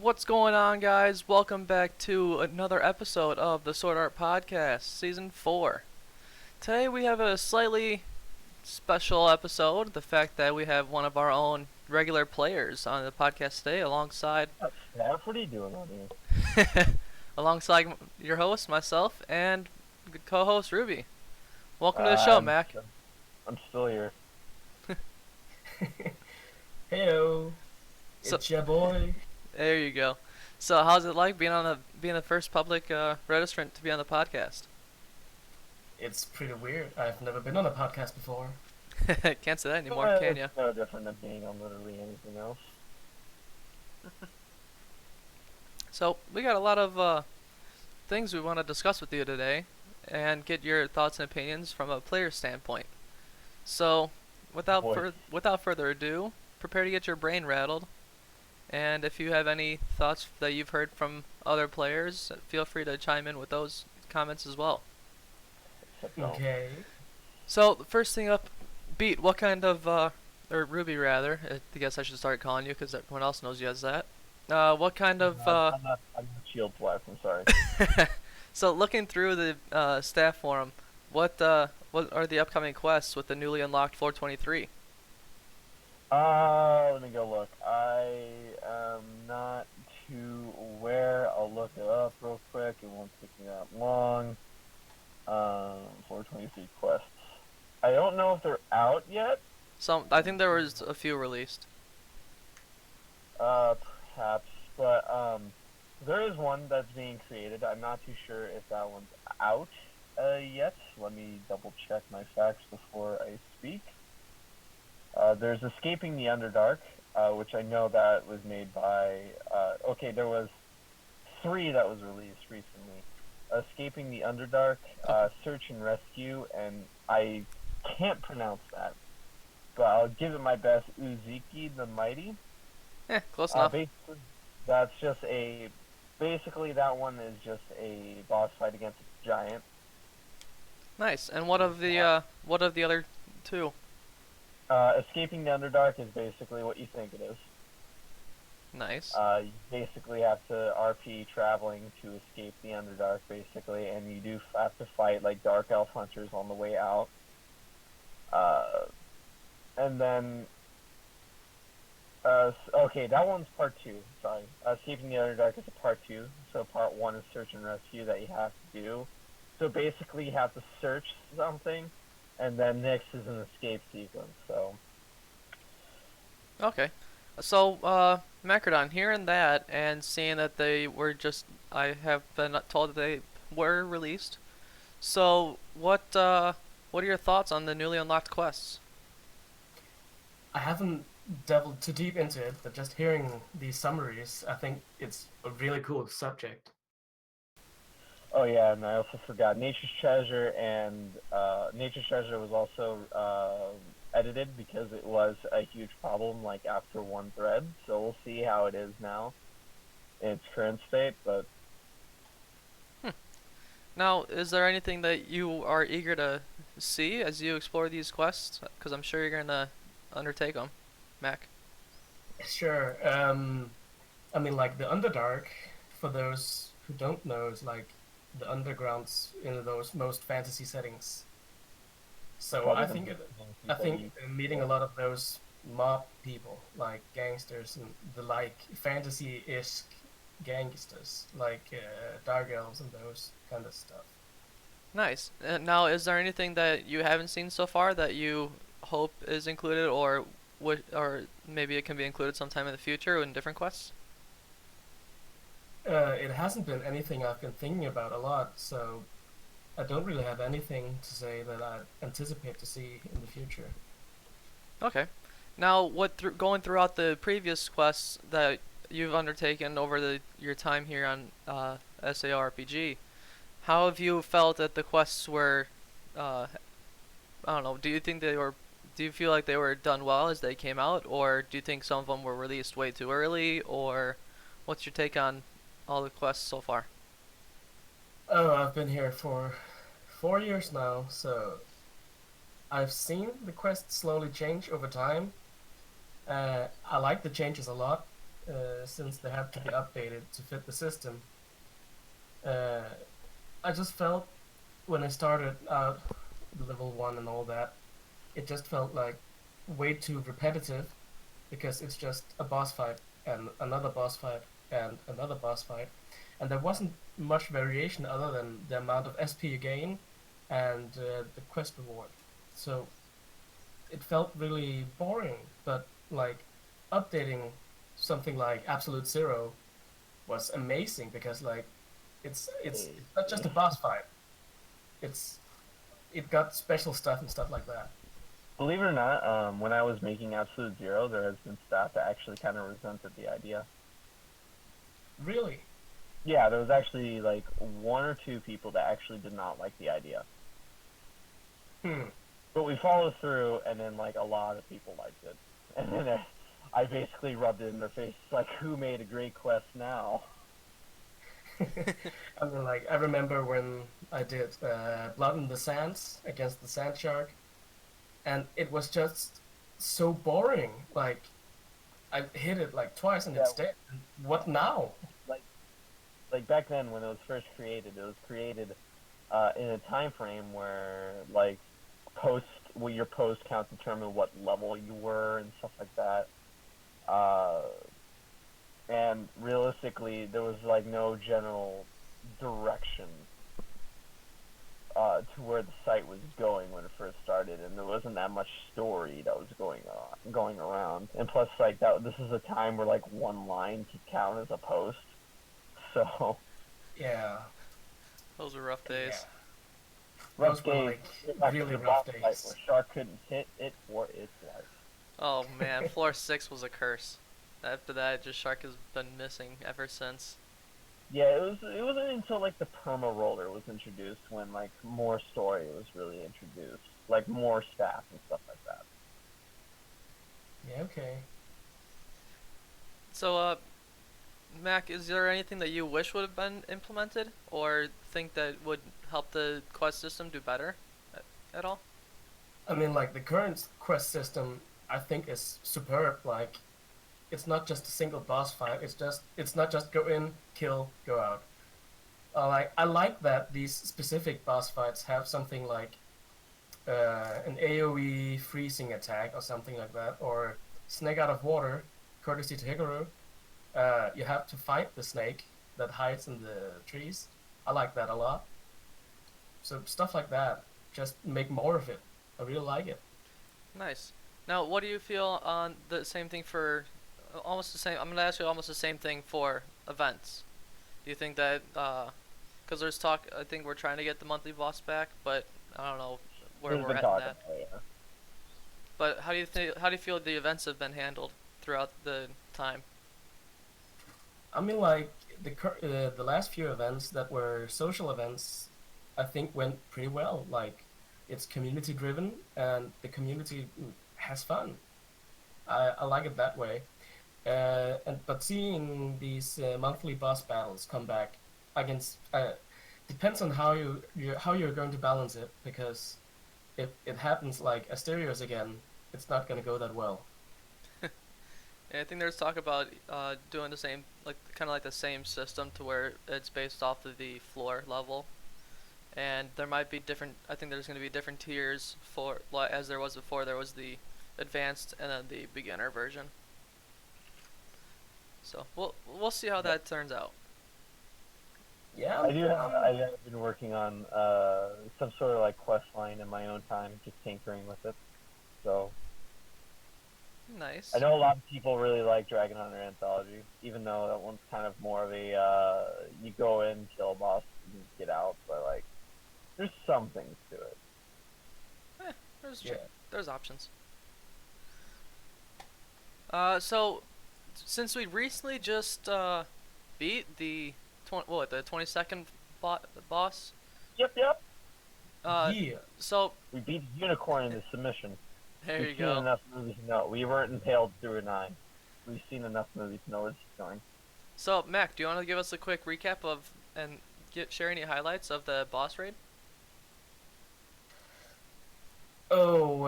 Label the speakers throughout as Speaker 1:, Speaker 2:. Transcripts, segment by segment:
Speaker 1: What's going on, guys? Welcome back to another episode of the Sword Art Podcast, Season 4. Today we have a slightly special episode, the fact that we have one of our own regular players on the podcast today alongside
Speaker 2: Steph, what are you doing on here?
Speaker 1: alongside your host, myself, and good co-host Ruby. Welcome to the show,
Speaker 2: I'm
Speaker 1: Mac.
Speaker 2: I'm still here.
Speaker 3: Heyo,
Speaker 1: So
Speaker 3: it's your boy.
Speaker 1: there you go. So how's it like being the first public registrant to be on the podcast?
Speaker 3: It's pretty weird. I've never been on a podcast before.
Speaker 1: Can't say that anymore, can ya?
Speaker 2: It's no different than being on literally anything else.
Speaker 1: So we got a lot of things we want to discuss with you today, and get your thoughts and opinions from a player standpoint. So,
Speaker 2: Boy.
Speaker 1: without further ado, prepare to get your brain rattled. And if you have any thoughts that you've heard from other players, feel free to chime in with those comments as well.
Speaker 2: Except no.
Speaker 3: Okay.
Speaker 1: So the first thing up, Beat, what kind of or Ruby rather, I guess I should start calling you because everyone else knows you as that. What kind of
Speaker 2: I'm not shield blast. I'm sorry.
Speaker 1: So looking through the staff forum, what are the upcoming quests with the newly unlocked 423?
Speaker 2: Let me go look. I am not too aware. I'll look it up real quick. It won't take me that long. 423 quests. I don't know if they're out yet.
Speaker 1: I think there was a few released.
Speaker 2: Perhaps, but there is one that's being created. I'm not too sure if that one's out yet. Let me double check my facts before I speak. There's Escaping the Underdark, which I know that was made by. Okay, there was 3 that was released recently. Escaping the Underdark, Search and Rescue, and I can't pronounce that, but I'll give it my best. Uziki the Mighty.
Speaker 1: Close enough.
Speaker 2: That's just a. Basically, that one is just a boss fight against a giant.
Speaker 1: Nice. And what of the other two?
Speaker 2: Escaping the Underdark is basically what you think it is.
Speaker 1: Nice.
Speaker 2: You basically have to RP traveling to escape the Underdark, basically, and you do have to fight like Dark Elf hunters on the way out. And then. Okay, that one's part 2. Sorry. Escaping the Underdark is a part 2. So part 1 is Search and Rescue that you have to do. So basically, you have to search something, and then next is an escape sequence. So.
Speaker 1: Okay. So, Macradon, hearing that and seeing that they were I have been told that they were released. So, what are your thoughts on the newly unlocked quests?
Speaker 3: I haven't delved too deep into it, but just hearing these summaries, I think it's a really cool subject.
Speaker 2: Oh yeah, and I also forgot Nature's Treasure, and Nature's Treasure was also edited because it was a huge problem like after one thread. So we'll see how it is now in its current state. But
Speaker 1: Now, is there anything that you are eager to see as you explore these quests? Because I'm sure you're gonna undertake them, Mac.
Speaker 3: Sure. I mean, like the Underdark, for those who don't know, is like the undergrounds in those most fantasy settings. So
Speaker 2: probably
Speaker 3: I think meeting a lot of those mob people, like gangsters and the like, fantasy-ish gangsters, like dark elves and those kind of stuff.
Speaker 1: Nice. Now, is there anything that you haven't seen so far that you hope is included, or maybe it can be included sometime in the future in different quests?
Speaker 3: It hasn't been anything I've been thinking about a lot, so I don't really have anything to say that I anticipate to see in the future.
Speaker 1: Okay. Now, going throughout the previous quests that you've undertaken over your time here on SAO-RPG, how have you felt that the quests were? I don't know. Do you feel like they were done well as they came out, or do you think some of them were released way too early, or what's your take on all the quests so far?
Speaker 3: Oh, I've been here for 4 years now, so I've seen the quest slowly change over time. I like the changes a lot. since they had to be updated to fit the system. Uh, I just felt when I started out level 1 and all that, it just felt like way too repetitive because it's just a boss fight and another boss fight and another boss fight, and there wasn't much variation other than the amount of SP you gain and the quest reward. So it felt really boring, but like updating something like Absolute Zero was amazing because like it's not just a boss fight. It's it got special stuff and stuff like that.
Speaker 2: Believe it or not, when I was making Absolute Zero, there has been staff that actually kind of resented the idea.
Speaker 3: Really?
Speaker 2: Yeah, there was actually like one or two people that actually did not like the idea.
Speaker 3: Hmm.
Speaker 2: But we followed through, and then like a lot of people liked it. And then I basically rubbed it in their face, like, who made a great quest now?
Speaker 3: I mean, like I remember when I did Blood in the Sands against the Sand Shark, and it was just so boring. Like I hit it like twice and
Speaker 2: Yeah,
Speaker 3: it's dead. What now?
Speaker 2: like like back then when it was first created, it was created in a time frame where like post well, your post count determined what level you were and stuff like that. Uh, and realistically, there was like no general direction to where the site was going when it first started, and there wasn't that much story that was going around. And plus, like that, this is a time where like one line could count as a post, so
Speaker 3: Yeah,
Speaker 1: Those were rough days.
Speaker 3: yeah.
Speaker 2: rough
Speaker 3: Those were
Speaker 2: days.
Speaker 3: like really rough
Speaker 2: Fight
Speaker 3: days.
Speaker 2: where Shark couldn't hit it for its life.
Speaker 1: Oh man, floor 6 was a curse. After that, just Shark has been missing ever since.
Speaker 2: Yeah, it wasn't until like the perma roller was introduced when like more story was really introduced, like more staff and stuff like that.
Speaker 3: Yeah, okay.
Speaker 1: So, Mac, is there anything that you wish would have been implemented, or think that would help the quest system do better at all?
Speaker 3: I mean, like the current quest system, I think is superb. Like, it's not just a single boss fight. It's not just go in, kill, go out. Like I like that these specific boss fights have something like an AOE freezing attack or something like that, or snake out of water, courtesy to Hikaru. You have to fight the snake that hides in the trees. I like that a lot. So stuff like that, just make more of it. I really like it.
Speaker 1: Nice. Now, what do you feel on the same thing for almost the same? I'm gonna ask you almost the same thing for events. Do you think that because there's talk, I think we're trying to get the monthly boss back, but I don't know where
Speaker 2: There's
Speaker 1: we're
Speaker 2: been
Speaker 1: at in
Speaker 2: talk
Speaker 1: that.
Speaker 2: about it, yeah.
Speaker 1: But how do you feel the events have been handled throughout the time?
Speaker 3: I mean, like the last few events that were social events, I think went pretty well. Like, it's community driven, and the community has fun. I like it that way. And but seeing these monthly boss battles come back against depends on how you're going to balance it, because if it happens like Asterios again, it's not going to go that well.
Speaker 1: Yeah, I think there's talk about doing the same, like kind of like the same system to where it's based off of the floor level, and there might be different. I think there's going to be different tiers for, like, as there was before. There was the advanced and then the beginner version. So we'll see how that turns out.
Speaker 3: Yeah,
Speaker 2: I have been working on some sort of like quest line in my own time, just tinkering with it. So
Speaker 1: Nice.
Speaker 2: I know a lot of people really like Dragon Hunter Anthology, even though that one's kind of more of a you go in, kill a boss, and get out. But like, there's some things to it.
Speaker 1: There's
Speaker 3: yeah.
Speaker 1: there's options. So since we recently just beat the the 22nd boss,
Speaker 2: Yep.
Speaker 3: Yeah.
Speaker 1: so
Speaker 2: We beat the unicorn in the submission.
Speaker 1: there
Speaker 2: We've
Speaker 1: you
Speaker 2: seen
Speaker 1: go.
Speaker 2: enough movies to know. We weren't impaled through a 9. We've seen enough movies to know where this is going.
Speaker 1: So Mac, do you want to give us a quick recap of and share any highlights of the boss raid?
Speaker 3: Oh,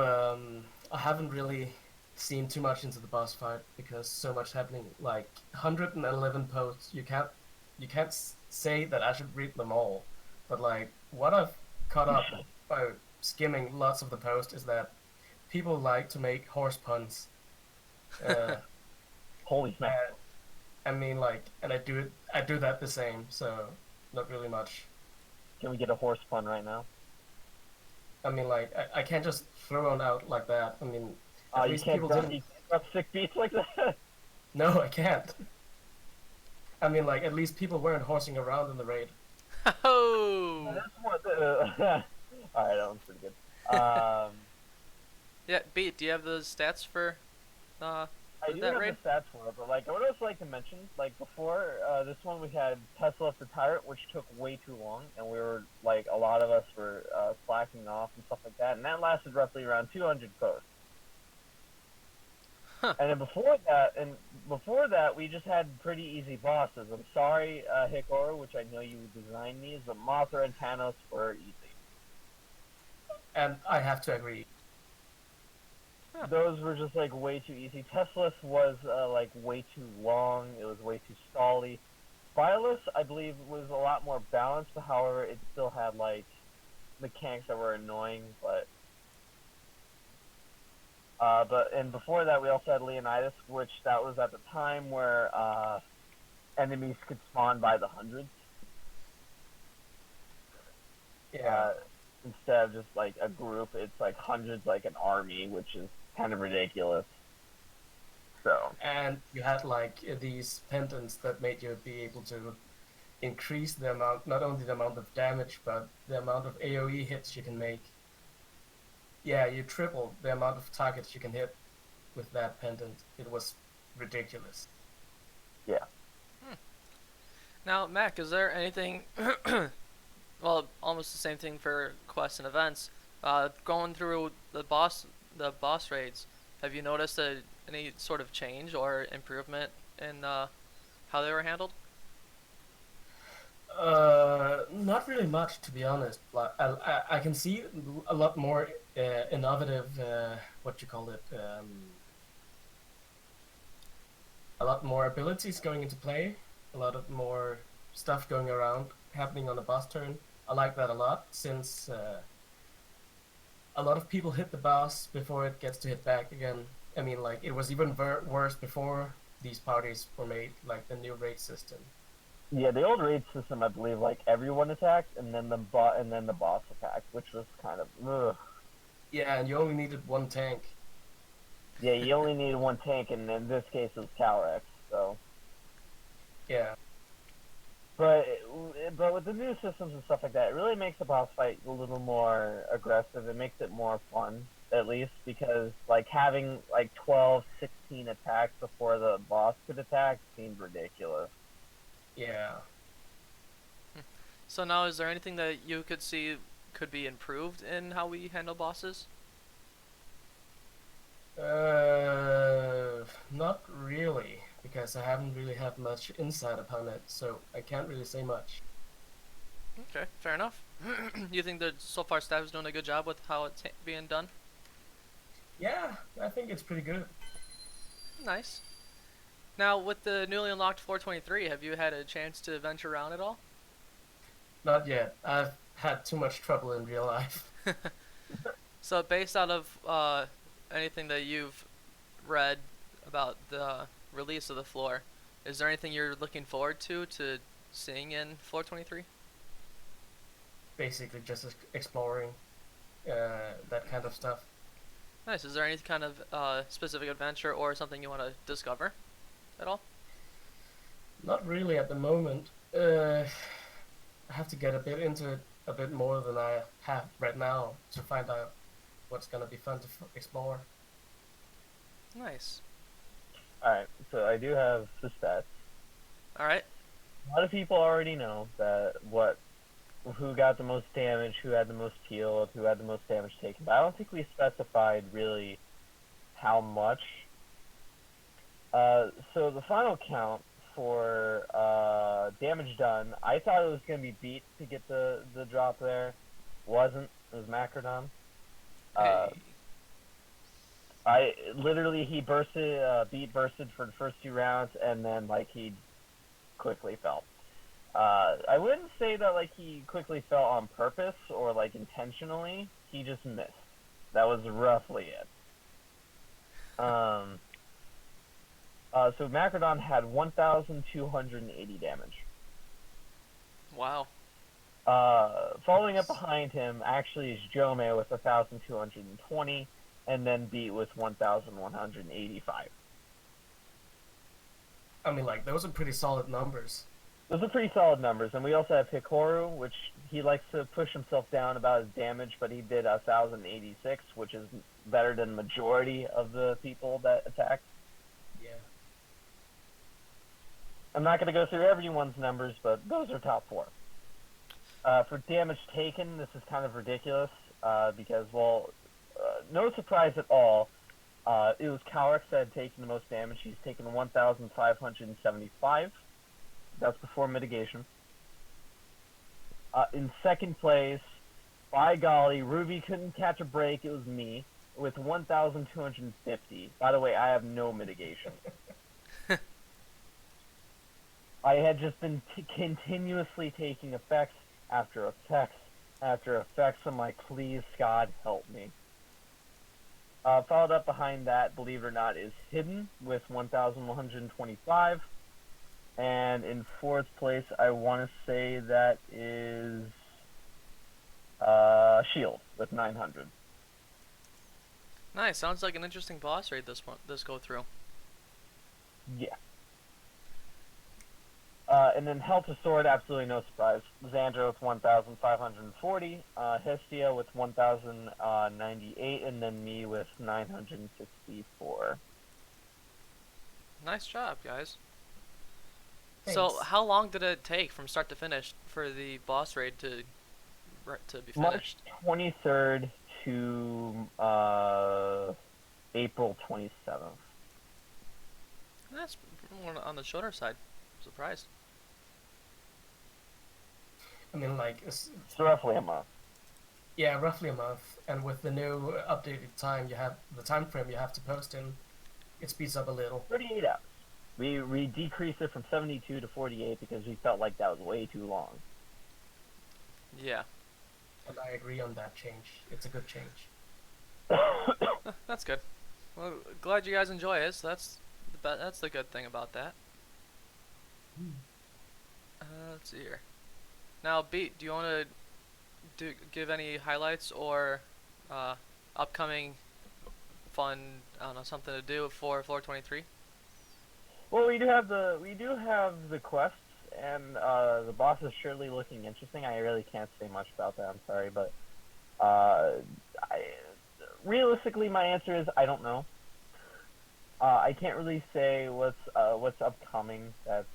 Speaker 3: I haven't really seen too much into the boss fight because so much happening. Like 111 posts, you can't say that I should read them all, but like what I've caught up by skimming lots of the posts is that people like to make horse puns. Uh,
Speaker 2: Holy smart.
Speaker 3: and, I mean, like, and I do that the same, so not really much.
Speaker 2: Can we get a horse pun right now?
Speaker 3: I mean, like, I can't just throw one out like that. I mean, at
Speaker 2: You
Speaker 3: least
Speaker 2: can't
Speaker 3: people
Speaker 2: drop,
Speaker 3: didn't.
Speaker 2: you can't drop sick beats like that?
Speaker 3: No, I can't. I mean, like, at least people weren't horsing around in the raid.
Speaker 1: Oh.
Speaker 2: That's what Alright, that one's pretty good.
Speaker 1: Yeah, Beat, do you have the stats for
Speaker 2: I do
Speaker 1: that
Speaker 2: have
Speaker 1: raid?
Speaker 2: the stats for it, but like I would also like to mention, like before this one we had Tesla the Tyrant, which took way too long, and we were like a lot of us were slacking off and stuff like that, and that lasted roughly around 200 posts.
Speaker 1: Huh.
Speaker 2: And then before that, we just had pretty easy bosses. I'm sorry, Hikor, which I know you designed these, but Mothra and Thanos were easy.
Speaker 3: And I have to agree.
Speaker 1: Huh.
Speaker 2: Those were just like way too easy. Teslas was like way too long. It was way too stally. Bylus, I believe, was a lot more balanced, but however, it still had like mechanics that were annoying. And before that, we also had Leonidas, which that was at the time where enemies could spawn by the hundreds.
Speaker 3: Yeah.
Speaker 2: Instead of just like a group, it's like hundreds, like an army, which is kind of ridiculous. So.
Speaker 3: And you had like these pendants that made you be able to increase the amount, not only the amount of damage, but the amount of AoE hits you can make. Yeah, you tripled the amount of targets you can hit with that pendant. It was ridiculous.
Speaker 2: Yeah.
Speaker 1: Now, Mac, is there anything? Well, almost the same thing for quests and events. Going through the boss raids, have you noticed any sort of change or improvement in how they were handled?
Speaker 3: Not really much, to be honest. Like, I can see a lot more innovative, what you call it, a lot more abilities going into play, a lot of more stuff going around, happening on the boss turn. I like that a lot, since a lot of people hit the boss before it gets to hit back again. I mean, like, it was even worse before these parties were made, like the new raid system.
Speaker 2: Yeah, the old raid system, I believe, like everyone attacked, and then the boss attacked, which was kind of ugh.
Speaker 3: Yeah, and you only needed one tank.
Speaker 2: Yeah, you only needed one tank, and in this case, it was Calrex. So.
Speaker 3: Yeah.
Speaker 2: But with the new systems and stuff like that, it really makes the boss fight a little more aggressive. It makes it more fun, at least, because like having like 12, 16 attacks before the boss could attack seemed ridiculous.
Speaker 3: Yeah.
Speaker 1: So now, is there anything that you could see could be improved in how we handle bosses?
Speaker 3: Not really, because I haven't really had much insight upon it, so I can't really say much.
Speaker 1: Okay, fair enough. You think that so far staff is doing a good job with how it's being done?
Speaker 3: Yeah, I think it's pretty good.
Speaker 1: Nice. Now, with the newly unlocked 423, have you had a chance to venture around at all?
Speaker 3: Not yet. I've had too much trouble in real life.
Speaker 1: So, based out of anything that you've read about the release of the floor, is there anything you're looking forward to seeing in floor 23?
Speaker 3: Basically, just exploring that kind of stuff.
Speaker 1: Nice. Is there any kind of specific adventure or something you want to discover at all?
Speaker 3: Not really at the moment. I have to get a bit into it a bit more than I have right now to find out what's gonna be fun to explore.
Speaker 1: Nice.
Speaker 2: Alright, so I do have the stats.
Speaker 1: Alright.
Speaker 2: A lot of people already know that who got the most damage, who had the most healed, who had the most damage taken, but I don't think we specified really how much. So the final count for damage done, I thought it was going to be Beat to get the drop there. Wasn't. It was Macradon.
Speaker 1: Hey.
Speaker 2: He beat bursted for the first 2 rounds, and then like he quickly fell. I wouldn't say that like he quickly fell on purpose or like intentionally. He just missed. That was roughly it. So Macradon had 1,280 damage.
Speaker 1: Wow.
Speaker 2: Following up behind him actually is Jome with 1,220, and then Beat with 1,185.
Speaker 3: I mean, like, those are pretty solid numbers.
Speaker 2: Those are pretty solid numbers, and we also have Hikaru, which he likes to push himself down about his damage, but he did 1,086, which is better than the majority of the people that attacked.
Speaker 3: Yeah.
Speaker 2: I'm not going to go through everyone's numbers, but those are top 4. For damage taken, this is kind of ridiculous, because, well, no surprise at all, it was Calrex that had taken the most damage. He's taken 1,575. That's before mitigation. In second place, by golly, Ruby couldn't catch a break. It was me with 1,250. By the way, I have no mitigation. I had just been continuously taking effects after effects after effects. I'm like, please, God, help me. Followed up behind that, believe it or not, is Hidden with 1,125. And in fourth place, I want to say that is Shield with 900.
Speaker 1: Nice. Sounds like an interesting boss raid this go through.
Speaker 2: Yeah. And then Hell to Sword, absolutely no surprise. Xandra with 1,540, Hestia with 1,098, and then me with 964.
Speaker 1: Nice job, guys.
Speaker 3: Thanks.
Speaker 1: So, how long did it take from start to finish for the boss raid to be
Speaker 2: March
Speaker 1: finished?
Speaker 2: 23rd to April 27th.
Speaker 1: That's on the shorter side. Surprised.
Speaker 3: I mean, like,
Speaker 2: It's roughly a month.
Speaker 3: yeah, roughly a month. And with the new updated time, the time frame you have to post in, it speeds up a little.
Speaker 2: 38 hours. We decreased it from 72 to 48 because we felt like that was way too long.
Speaker 1: Yeah.
Speaker 3: And I agree on that change. It's a good change.
Speaker 1: That's good. Well, glad you guys enjoy it. So that's the good thing about that. Let's see here. Now, Beat, do you want to give any highlights or upcoming fun, I don't know, something to do for Floor 23?
Speaker 2: Well, we do have the quests, and the boss is surely looking interesting. I really can't say much about that. I'm sorry, but realistically, my answer is I don't know. I can't really say what's upcoming that's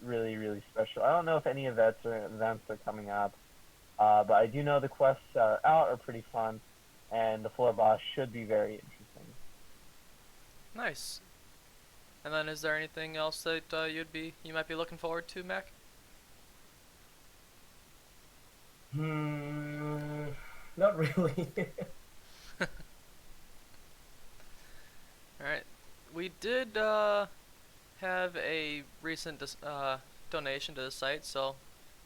Speaker 2: really special. I don't know if any events are coming up, but I do know the quests that are out are pretty fun, and the floor boss should be very interesting.
Speaker 1: Nice. And then, is there anything else that you might be looking forward to, Mac?
Speaker 3: Not really.
Speaker 1: All right. We did have a recent donation to the site, so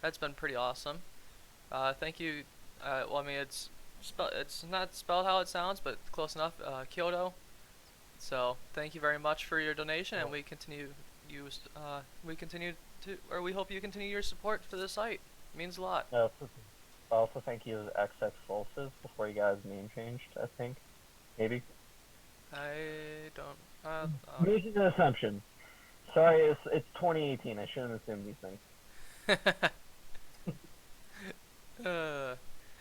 Speaker 1: that's been pretty awesome. Thank you. Well, I mean, it's not spelled how it sounds, but close enough. Kyoto. So thank you very much for your donation, and we hope you continue your support for the site. It means a lot.
Speaker 2: Also, thank you to XX Solstice before you guys name changed. I think, maybe.
Speaker 1: I don't.
Speaker 2: Making an assumption. Sorry, it's 2018. I shouldn't assume these things.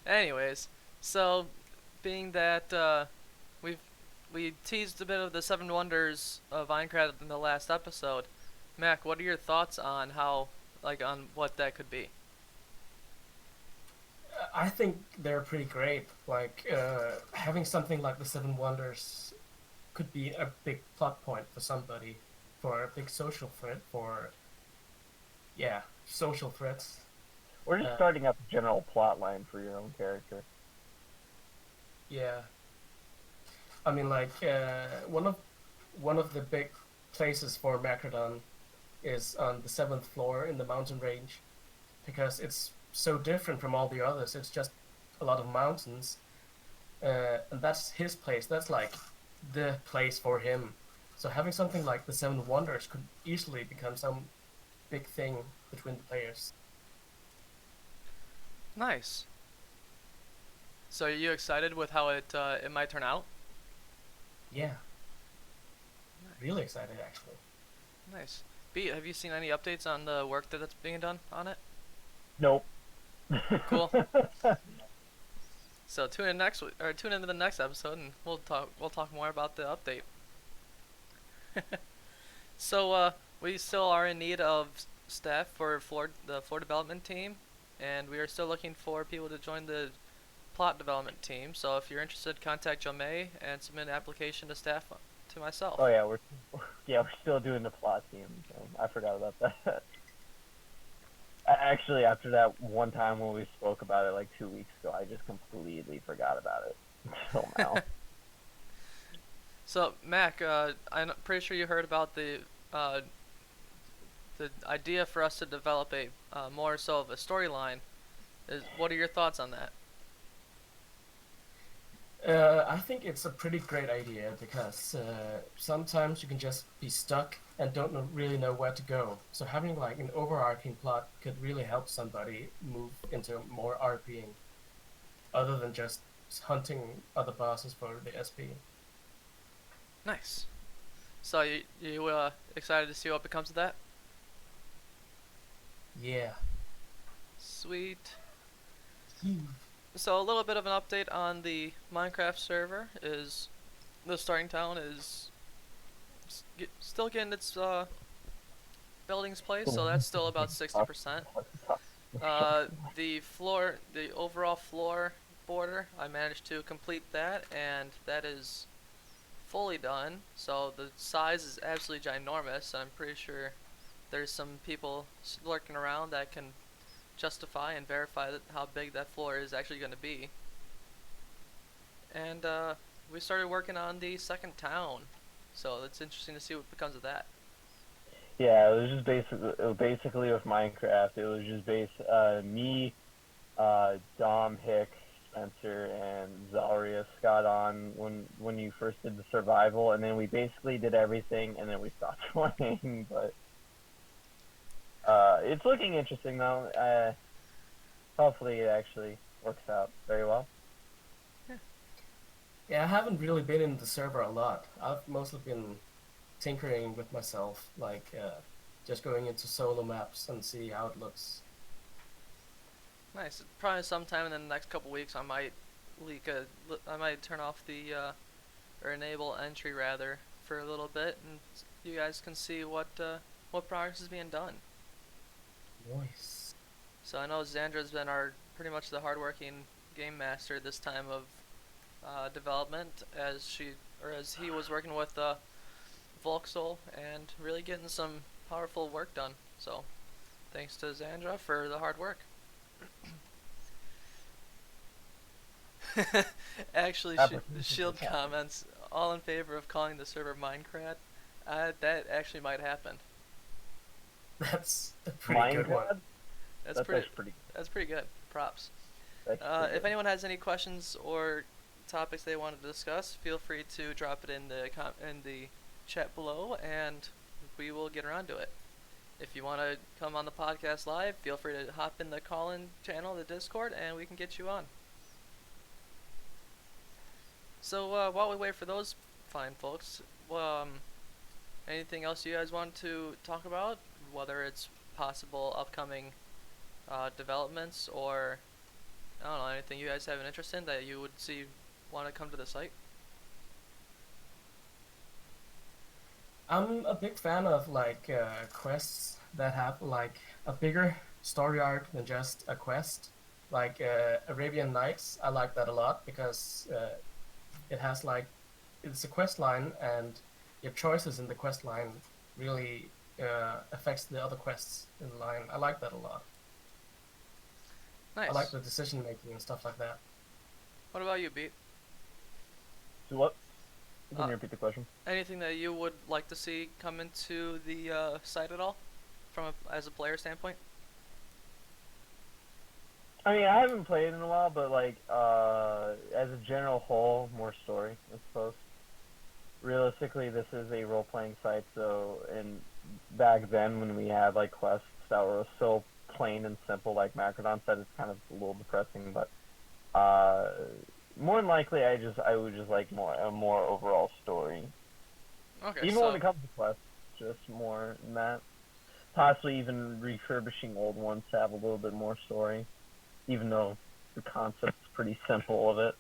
Speaker 1: Anyways, so being that we teased a bit of the 7 wonders of Aincrad in the last episode, Mac, what are your thoughts on on what that could be?
Speaker 3: I think they're pretty great. Like, having something like the 7 wonders could be a big plot point for somebody, for a big social threat, social threats.
Speaker 2: We're just starting up a general plot line for your own character.
Speaker 3: Yeah. I mean, like one of the big places for Macradon is on the 7th floor in the mountain range because it's so different from all the others. It's just a lot of mountains, and that's his place. That's like the place for him. So having something like the Seven Wonders could easily become some big thing between the players.
Speaker 1: Nice. So are you excited with how it might turn out?
Speaker 3: Yeah, really excited actually.
Speaker 1: Nice. Beat, have you seen any updates on the work that's being done on it?
Speaker 2: Nope.
Speaker 1: Cool. So tune in next week, or tune into the next episode, and we'll talk more about the update. So we still are in need of staff for the floor development team, and we are still looking for people to join the plot development team. So if you're interested, contact Joe May and submit an application to staff to myself.
Speaker 2: Oh yeah, we're still doing the plot team. So I forgot about that. Actually, after that one time when we spoke about it like 2 weeks ago, I just completely forgot about it until now.
Speaker 1: So Mac, I'm pretty sure you heard about the idea for us to develop a more so of a storyline. What are your thoughts on that?
Speaker 3: I think it's a pretty great idea because sometimes you can just be stuck and don't really know where to go. So having like an overarching plot could really help somebody move into more RPing, other than just hunting other bosses for the SP.
Speaker 1: Nice. So you excited to see what becomes of that?
Speaker 3: Yeah.
Speaker 1: Sweet. So a little bit of an update on the Minecraft server is the starting town is still getting its buildings placed, so that's still about 60%. The overall floor border, I managed to complete that, and that is fully done. So the size is absolutely ginormous, and I'm pretty sure there's some people lurking around that can justify and verify how big that floor is actually going to be. And we started working on the second town, so it's interesting to see what becomes of that.
Speaker 2: Yeah, it was just basically with Minecraft. It was just me, Dom, Hick, Spencer, and Zarius got on when you first did the survival, and then we basically did everything, and then we stopped playing. But it's looking interesting though. Hopefully it actually works out very well.
Speaker 3: Yeah, I haven't really been in the server a lot. I've mostly been tinkering with myself, like just going into solo maps and see how it looks.
Speaker 1: Nice. Probably sometime in the next couple weeks, I might I might turn off the or enable entry rather for a little bit, and you guys can see what progress is being done.
Speaker 3: Nice.
Speaker 1: So I know Xandra's been pretty much the hardworking game master this time of development, as he was working with Volksel and really getting some powerful work done. So thanks to Xandra for the hard work. Actually, Shield comments all in favor of calling the server Minecrad. That actually might happen.
Speaker 3: That's a pretty good one.
Speaker 1: That's pretty good. Props. If anyone has any questions or topics they want to discuss, feel free to drop it in the chat below, and we will get around to it. If you want to come on the podcast live, feel free to hop in the call-in channel, the Discord, and we can get you on. So while we wait for those fine folks, anything else you guys want to talk about? Whether it's possible upcoming developments or I don't know, anything you guys have an interest in that you would want to come to the site?
Speaker 3: I'm a big fan of like quests that have like a bigger story arc than just a quest. Like Arabian Nights, I like that a lot because it has like it's a quest line, and your choices in the quest line really affects the other quests in the line. I like that a lot.
Speaker 1: Nice.
Speaker 3: I like the decision making and stuff like that.
Speaker 1: What about you, Beat?
Speaker 2: So what? Can you repeat the question?
Speaker 1: Anything that you would like to see come into the site at all, from as a player standpoint?
Speaker 2: I mean, I haven't played in a while, but like, as a general whole, more story, I suppose. Realistically, this is a role-playing site, so and back then when we had like quests that were so plain and simple, like Macradon said, it's kind of a little depressing. But more than likely, I would just like a more overall story.
Speaker 1: Okay,
Speaker 2: Even
Speaker 1: so
Speaker 2: when it comes to quests, just more than that. Possibly even refurbishing old ones to have a little bit more story, even though the concept's pretty simple of it.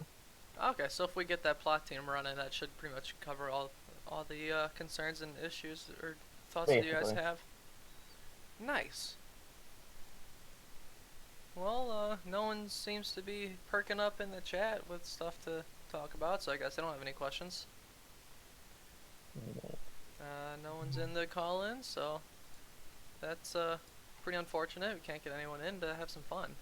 Speaker 1: okay, so if we get that plot team running, that should pretty much cover all the concerns and issues or thoughts that you guys
Speaker 2: Basically.
Speaker 1: have. Nice. Well, no one seems to be perking up in the chat with stuff to talk about, so I guess I don't have any questions. No one's in the call-in, so that's pretty unfortunate. We can't get anyone in to have some fun.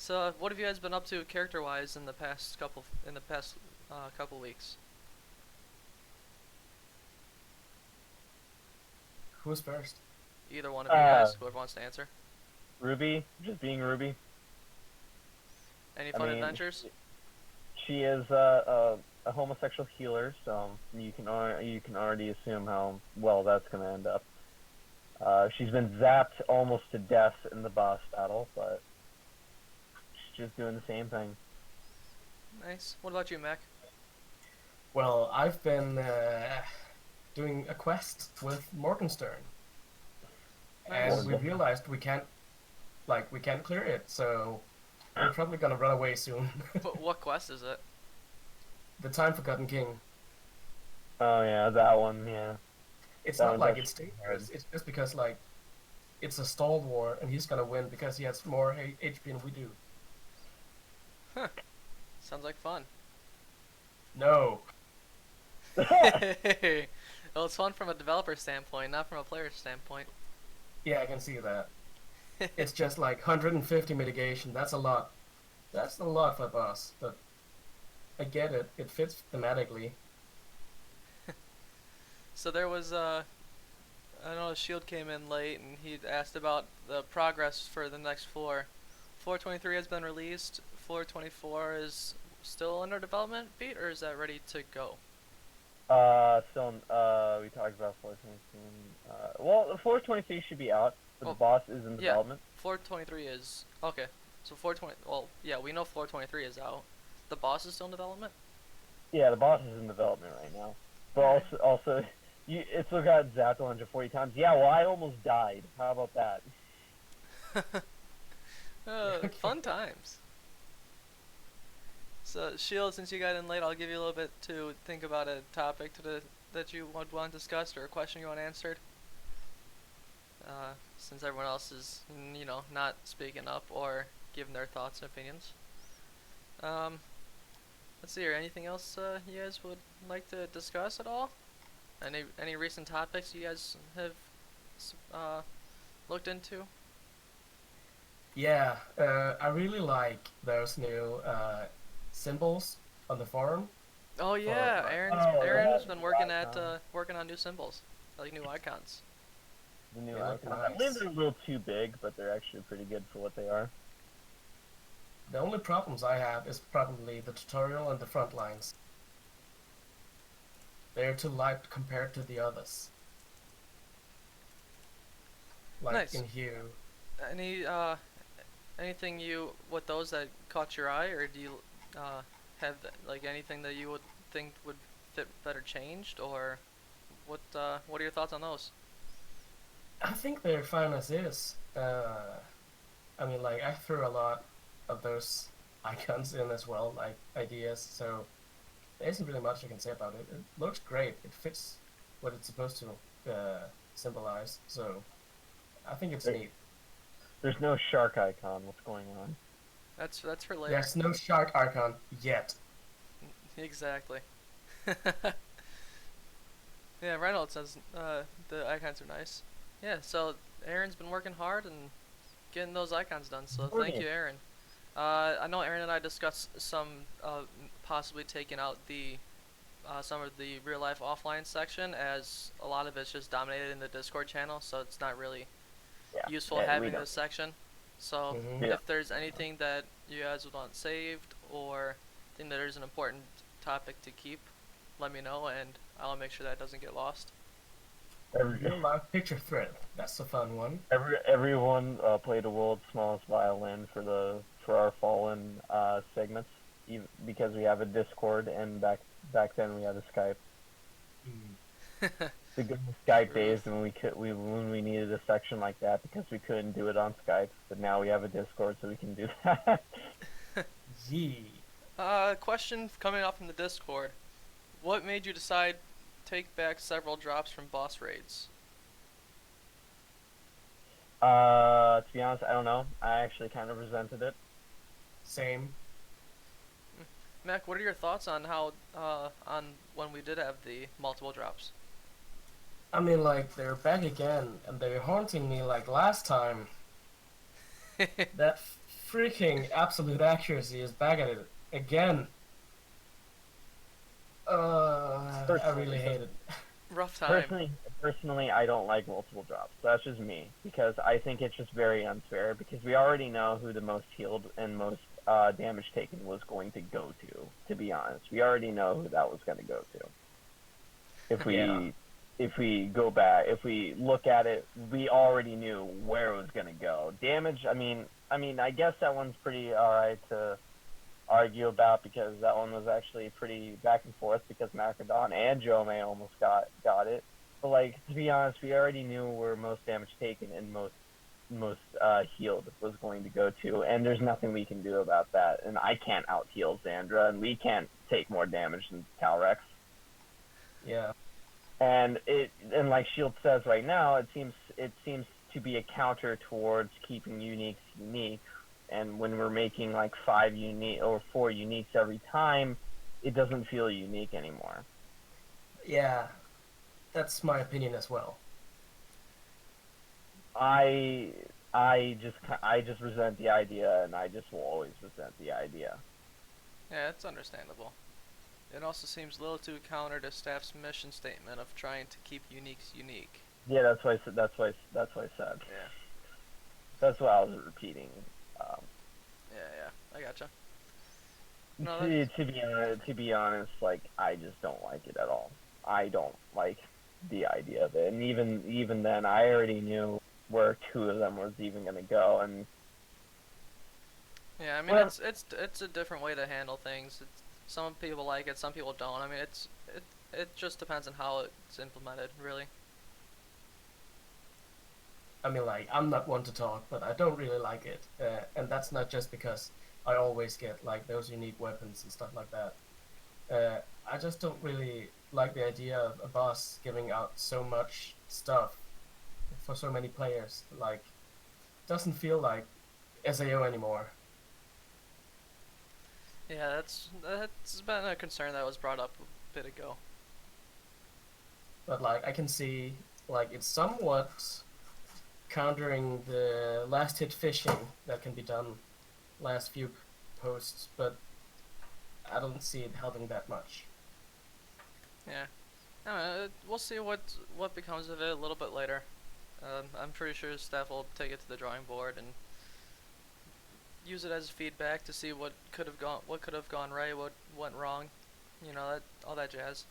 Speaker 1: So, what have you guys been up to character-wise in the past couple weeks?
Speaker 3: Who's first?
Speaker 1: Either one of you guys, whoever wants to answer.
Speaker 2: Ruby, just being Ruby.
Speaker 1: Any fun adventures?
Speaker 2: She is a homosexual healer, so you can already assume how well that's gonna end up. She's been zapped almost to death in the boss battle, but she's just doing the same thing.
Speaker 1: Nice. What about you, Mac?
Speaker 3: Well, I've been doing a quest with Morgenstern,
Speaker 1: Nice.
Speaker 3: and we realized we can't clear it, so we're probably gonna run away soon.
Speaker 1: But what quest is it?
Speaker 3: The Time Forgotten King.
Speaker 2: Oh yeah, that one. Yeah.
Speaker 3: It's
Speaker 2: That
Speaker 3: not
Speaker 2: one's
Speaker 3: like
Speaker 2: actually
Speaker 3: it's dangerous. It's just because like it's a stall war, and he's gonna win because he has more HP than we do.
Speaker 1: Huh. Sounds like fun.
Speaker 3: No.
Speaker 1: Well, it's fun from a developer standpoint, not from a player standpoint.
Speaker 3: Yeah, I can see that. It's just like 150 mitigation. That's a lot. That's a lot for a boss, but I get it. It fits thematically.
Speaker 1: So there was I know Shield came in late and he asked about the progress for the next floor. Floor 23 has been released. Floor 24 is still under development, Pete, or is that ready to go?
Speaker 2: Still, we talked about 423. Well, 423 should be out, but
Speaker 1: Oh,
Speaker 2: the boss is in
Speaker 1: yeah.
Speaker 2: development.
Speaker 1: Floor 23 is okay. So floor 20. Well, yeah, we know floor 23 is out. The boss is still in development.
Speaker 2: Yeah, the boss is in development right now. But also, it still got zapped 140 times. Yeah, well, I almost died. How about that?
Speaker 1: Fun times. So Shield, since you got in late, I'll give you a little bit to think about a topic that you would want discussed or a question you want answered. Since everyone else is, not speaking up or giving their thoughts and opinions. Let's see here. Anything else you guys would like to discuss at all? Any recent topics you guys have looked into?
Speaker 3: Yeah, I really like those new symbols on the forum.
Speaker 1: Oh yeah, Aaron has been working on new symbols, like new icons.
Speaker 2: The new
Speaker 3: They look
Speaker 2: icons. I believe
Speaker 3: nice.
Speaker 2: they're a little too big, but they're actually pretty good for what they are.
Speaker 3: The only problems I have is probably the tutorial and the front lines. They're too light compared to the others. Like
Speaker 1: Nice.
Speaker 3: in here.
Speaker 1: Anything with those that caught your eye, or do you have like anything that you would think would fit better changed, or what are your thoughts on those?
Speaker 3: I think they're fine as is. I mean, like, I threw a lot of those icons in as well, like ideas, so there isn't really much I can say about it. It looks great. It fits what it's supposed to symbolize, so I think it's neat.
Speaker 2: There's no shark icon. What's going on?
Speaker 1: That's for later.
Speaker 3: There's no shark icon yet.
Speaker 1: Exactly. Yeah, Reynolds says the icons are nice. Yeah, so Aaron's been working hard and getting those icons done, so thank you, Aaron. I know Aaron and I discussed possibly taking out some of the real life offline section, as a lot of it's just dominated in the Discord channel, so it's not really useful
Speaker 2: Yeah, we
Speaker 1: having
Speaker 2: don't.
Speaker 1: this section. So
Speaker 3: Mm-hmm.
Speaker 2: Yeah.
Speaker 1: if there's anything that you guys would want saved, or think that there's an important topic to keep, let me know and I'll make sure that doesn't get lost.
Speaker 3: Real life picture thread. That's a fun one.
Speaker 2: Everyone played the world's smallest violin for our fallen segments, even, because we have a Discord, and back then we had a Skype. The good Skype days when we needed a section like that because we couldn't do it on Skype, but now we have a Discord so we can do that.
Speaker 3: Yee.
Speaker 1: Question coming up from the Discord. What made you decide take back several drops from boss raids?
Speaker 2: To be honest, I don't know. I actually kind of resented it.
Speaker 3: Same.
Speaker 1: Mac, what are your thoughts on how on when we did have the multiple drops?
Speaker 3: I mean, like, they're back again, and they're haunting me like last time. That freaking absolute accuracy is back at it again. I really hate it.
Speaker 1: Rough time.
Speaker 2: Personally, I don't like multiple drops. That's just me, because I think it's just very unfair, because we already know who the most healed and most damage taken was going to go to be honest. We already know who that was going to go to. If we go back, if we look at it, we already knew where it was going to go. Damage, I mean, I guess that one's pretty alright to argue about, because that one was actually pretty back and forth, because Macradon and Jome almost got it. But, like, to be honest, we already knew where most damage taken and most healed was going to go to, and there's nothing we can do about that. And I can't out heal Xandra, and we can't take more damage than Calrex.
Speaker 3: Yeah.
Speaker 2: And like Shield says right now, it seems to be a counter towards keeping uniques unique. And when we're making like 5 unique or 4 uniques every time, it doesn't feel unique anymore.
Speaker 3: Yeah, that's my opinion as well.
Speaker 2: I just resent the idea, and I just will always resent the idea.
Speaker 1: Yeah, it's understandable. It also seems a little too counter to staff's mission statement of trying to keep uniques unique.
Speaker 2: Yeah, that's why I said.
Speaker 1: Yeah.
Speaker 2: That's what I was repeating.
Speaker 1: Yeah, I gotcha.
Speaker 2: To be honest, like, I just don't like it at all. I don't like the idea of it, and even then, I already knew where 2 of them was even gonna go, and
Speaker 1: yeah, I mean, it's a different way to handle things. Some people like it, some people don't. I mean, it just depends on how it's implemented, really.
Speaker 3: I mean, like, I'm not one to talk, but I don't really like it. And that's not just because I always get, like, those unique weapons and stuff like that. I just don't really like the idea of a boss giving out so much stuff for so many players. Like, doesn't feel like SAO anymore.
Speaker 1: Yeah, that's been a concern that was brought up a bit ago.
Speaker 3: But, like, I can see, like, it's somewhat countering the last hit fishing that can be done last few posts, but I don't see it helping that much.
Speaker 1: Yeah, I don't know, we'll see what becomes of it a little bit later. I'm pretty sure staff will take it to the drawing board and use it as feedback to see what could have gone right, what went wrong, you know, all that jazz.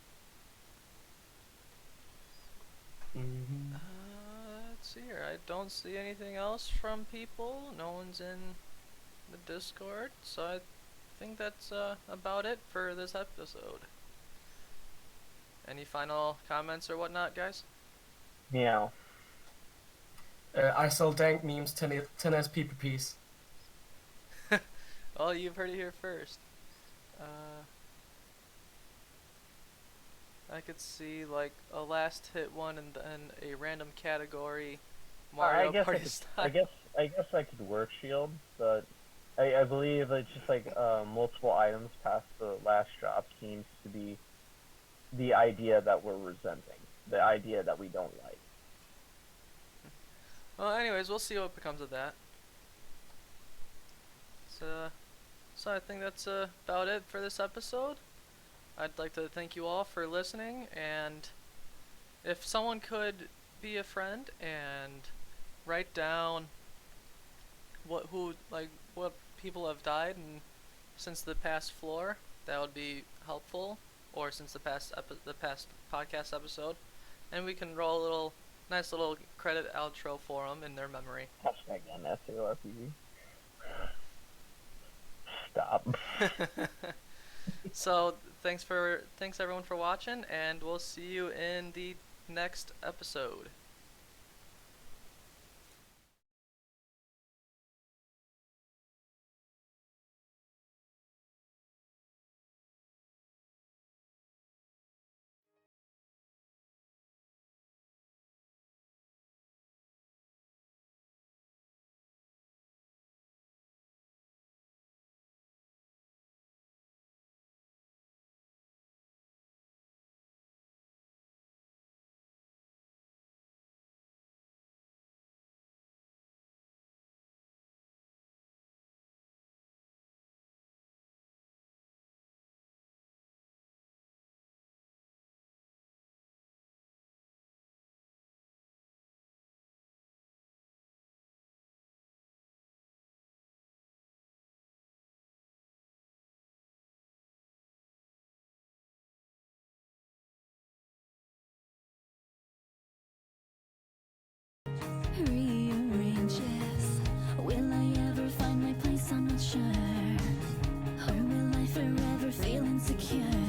Speaker 3: Mm-hmm.
Speaker 1: Let's see here. I don't see anything else from people. No one's in the Discord, so I think that's about it for this episode. Any final comments or whatnot, guys?
Speaker 2: yeah.
Speaker 3: I sell dank memes 10 SP per piece.
Speaker 1: Well, you've heard it here first. I could see like a last hit one and then a random category Mario Party style.
Speaker 2: I guess I could work Shield, but I believe it's just like multiple items past the last drop seems to be the idea that we're resenting, the idea that we don't like.
Speaker 1: Well, anyways, we'll see what becomes of that. So I think that's about it for this episode. I'd like to thank you all for listening, and if someone could be a friend and write down what people have died and since the past floor, that would be helpful, or since the past podcast episode, and we can roll a nice little credit outro for them in their memory.
Speaker 2: Hashtag SAO-RPG. Stop.
Speaker 1: So thanks everyone for watching, and we'll see you in the next episode.
Speaker 4: Rearranges. Will I ever find my place? I'm not sure. Or will I forever feel insecure?